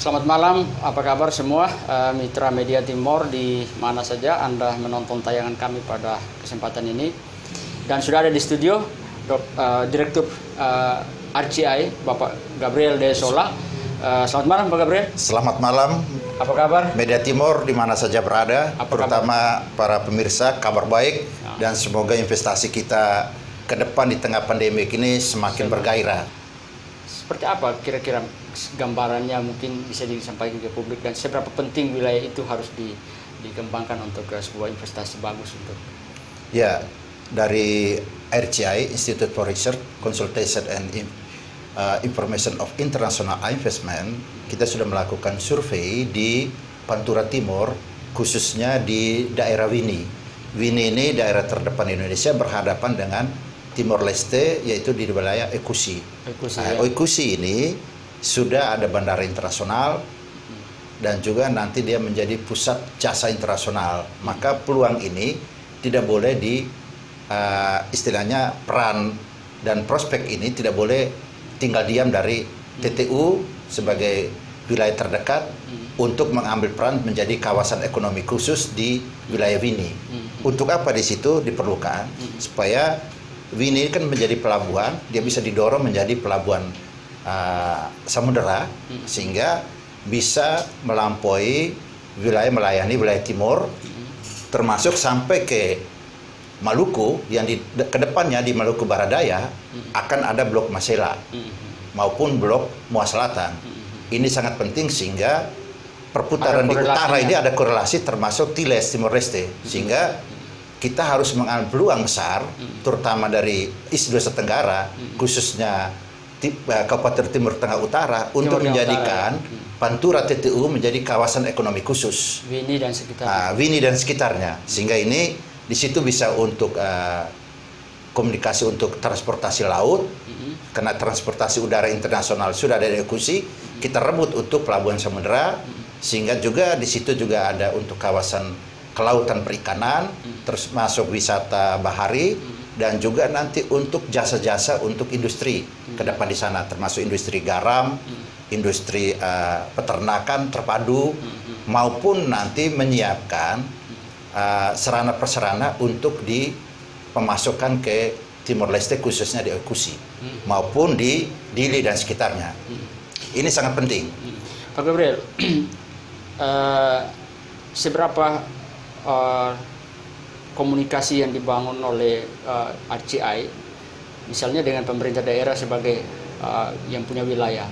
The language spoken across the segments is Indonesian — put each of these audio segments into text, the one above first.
Selamat malam, apa kabar semua mitra Media Timor di mana saja Anda menonton tayangan kami pada kesempatan ini. Dan sudah ada di studio Direktur RCI, Bapak Gabriel De Sola. Selamat malam Pak Gabriel. Selamat malam. Apa kabar? Media Timor di mana saja berada, terutama para pemirsa, kabar baik dan semoga investasi kita ke depan di tengah pandemi ini semakin bergairah. Seperti apa kira-kira gambarannya mungkin bisa disampaikan ke publik dan seberapa penting wilayah itu harus dikembangkan untuk sebuah investasi bagus untuk? Ya, dari RCI, Institute for Research, Consultation and Information of International Investment, kita sudah melakukan survei di Pantura Timur, khususnya di daerah Wini. Wini ini daerah terdepan Indonesia berhadapan dengan Timor Leste, yaitu di wilayah Ekusi. Ekusi ini sudah ada bandara internasional dan juga nanti dia menjadi pusat jasa internasional. Maka peluang ini tidak boleh istilahnya peran dan prospek ini tidak boleh tinggal diam dari TTU sebagai wilayah terdekat untuk mengambil peran menjadi kawasan ekonomi khusus di wilayah Wini. Untuk apa di situ diperlukan? Supaya Wini kan menjadi pelabuhan, dia bisa didorong menjadi pelabuhan samudera sehingga bisa melampaui melayani wilayah timur, termasuk sampai ke Maluku yang di kedepannya di Maluku Barat Daya akan ada blok Masela maupun blok Mua Selatan. Ini sangat penting sehingga perputaran di utara ini ada korelasi termasuk Tiles Timor Leste sehingga kita harus mengambil peluang besar, terutama dari Nusa Tenggara, khususnya Kabupaten Timur Tengah Utara, untuk menjadikan Pantura TTU menjadi kawasan ekonomi khusus. Wini dan sekitarnya. Wini dan sekitarnya, sehingga ini di situ bisa untuk komunikasi untuk transportasi laut, karena transportasi udara internasional sudah ada eksekusi, kita rebut untuk pelabuhan samudera, sehingga juga di situ juga ada untuk kawasan kelautan perikanan, terus masuk wisata bahari, dan juga nanti untuk jasa-jasa untuk industri ke depan di sana, termasuk industri garam, industri peternakan terpadu, maupun nanti menyiapkan sarana-prasarana untuk dipemasokkan ke Timor Leste khususnya di Ekusi, maupun di Dili dan sekitarnya. Ini sangat penting. Pak Gabriel, seberapa komunikasi yang dibangun oleh RCI, misalnya dengan pemerintah daerah sebagai yang punya wilayah,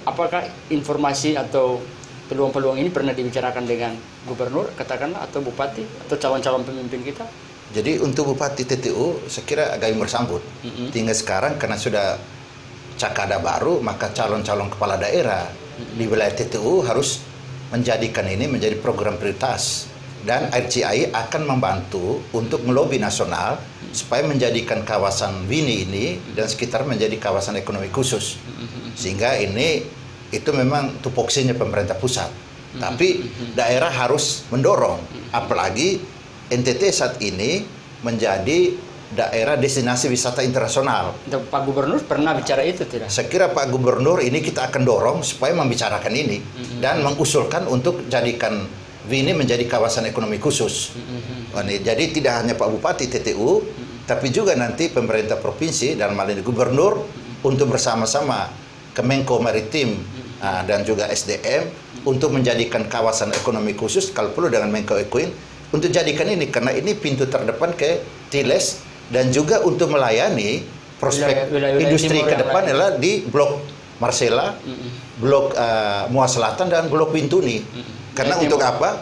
apakah informasi atau peluang-peluang ini pernah dibicarakan dengan gubernur, katakanlah, atau bupati, atau calon-calon pemimpin kita? Jadi untuk bupati TTU, saya kira agak bersambut. Tinggal sekarang karena sudah cakada baru, maka calon-calon kepala daerah di wilayah TTU harus menjadikan ini menjadi program prioritas. Dan RCI akan membantu untuk melobi nasional supaya menjadikan kawasan Wini ini dan sekitar menjadi kawasan ekonomi khusus. Sehingga itu memang tupoksinya pemerintah pusat. Tapi daerah harus mendorong, apalagi NTT saat ini menjadi daerah destinasi wisata internasional. Pak Gubernur pernah bicara itu tidak? Saya kira Pak Gubernur ini kita akan dorong supaya membicarakan ini dan mengusulkan untuk jadikan Wini menjadi kawasan ekonomi khusus. Jadi tidak hanya Pak Bupati TTU, tapi juga nanti pemerintah provinsi dan malah gubernur untuk bersama-sama Kemenko Maritim dan juga SDM untuk menjadikan kawasan ekonomi khusus, kalau perlu dengan Menko Ekuin, untuk jadikan ini karena ini pintu terdepan ke Tiles dan juga untuk melayani prospek industri ke depan adalah di blok Marsela, blok Mua Selatan dan blok Wintuni. Karena untuk apa?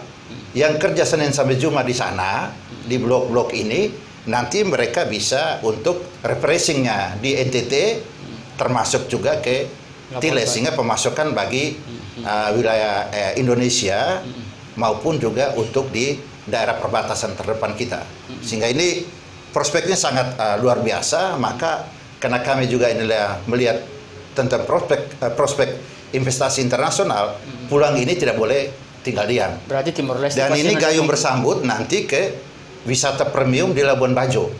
Yang kerja Senin sampai Jumat di sana, di blok-blok ini, nanti mereka bisa untuk refreshingnya di NTT, termasuk juga ke Tiles, sehingga pemasukan bagi wilayah Indonesia, maupun juga untuk di daerah perbatasan terdepan kita. Sehingga ini prospeknya sangat luar biasa, maka karena kami juga inilah melihat tentang prospek investasi internasional, pulang ini tidak boleh tinggal diam. Berarti Timor Leste. Dan ini gayung bersambut nanti ke wisata premium di Labuan Bajo.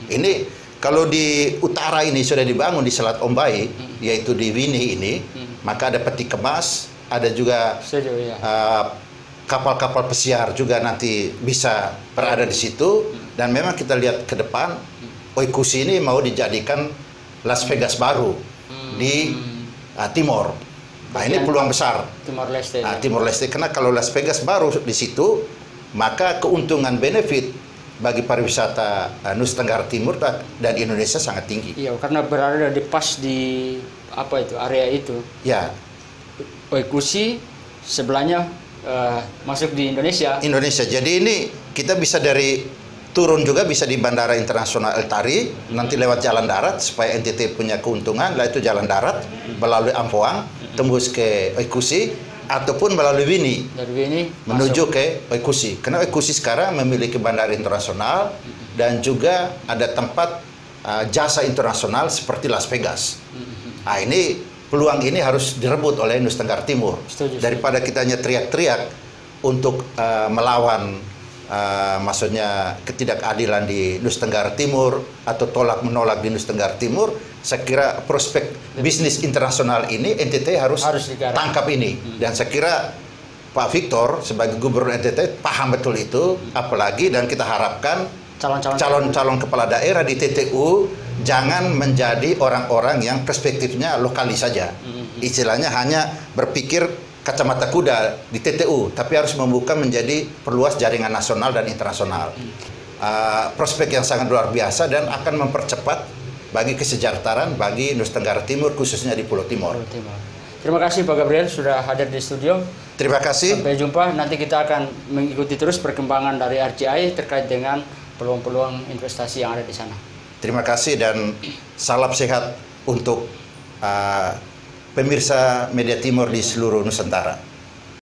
Ini Kalau di utara ini sudah dibangun di Selat Ombai, yaitu di Wini ini, maka ada peti kemas, ada juga kapal-kapal pesiar juga nanti bisa berada di situ. Dan memang kita lihat ke depan, Oikusi ini mau dijadikan Las Vegas baru di Timor. Nah, ini peluang besar. Timor Leste. Timor Leste, karena kalau Las Vegas baru di situ, maka keuntungan benefit bagi pariwisata Nusa Tenggara Timur dan Indonesia sangat tinggi. Iya, karena berada di pas di apa itu area itu. Ya. Oikusi sebelahnya masuk di Indonesia. Indonesia. Jadi ini kita bisa turun juga bisa di Bandara Internasional El Tari, nanti lewat jalan darat supaya NTT punya keuntungan, lah itu jalan darat melalui Ampoang tembus ke Oikusi. Ataupun melalui Wini, menuju ke Oikusi. Karena Oikusi sekarang memiliki bandara internasional dan juga ada tempat jasa internasional seperti Las Vegas. Nah, ini peluang ini harus direbut oleh Nusa Tenggara Timur. Daripada kita hanya teriak-teriak untuk melawan maksudnya ketidakadilan di Nusa Tenggara Timur atau tolak-menolak di Nusa Tenggara Timur, saya kira prospek bisnis internasional ini NTT harus tangkap ini. Dan saya kira Pak Victor sebagai gubernur NTT paham betul itu, apalagi dan kita harapkan calon-calon kepala daerah di TTU jangan menjadi orang-orang yang perspektifnya lokalis saja. Istilahnya hanya berpikir kacamata kuda di TTU, tapi harus membuka menjadi perluas jaringan nasional dan internasional. Prospek yang sangat luar biasa dan akan mempercepat bagi kesejahteraan bagi Nusa Tenggara Timur, khususnya di Pulau Timor. Terima kasih Pak Gabriel sudah hadir di studio. Terima kasih. Sampai jumpa. Nanti kita akan mengikuti terus perkembangan dari RCI terkait dengan peluang-peluang investasi yang ada di sana. Terima kasih dan salam sehat untuk pemirsa Media Timur di seluruh Nusantara.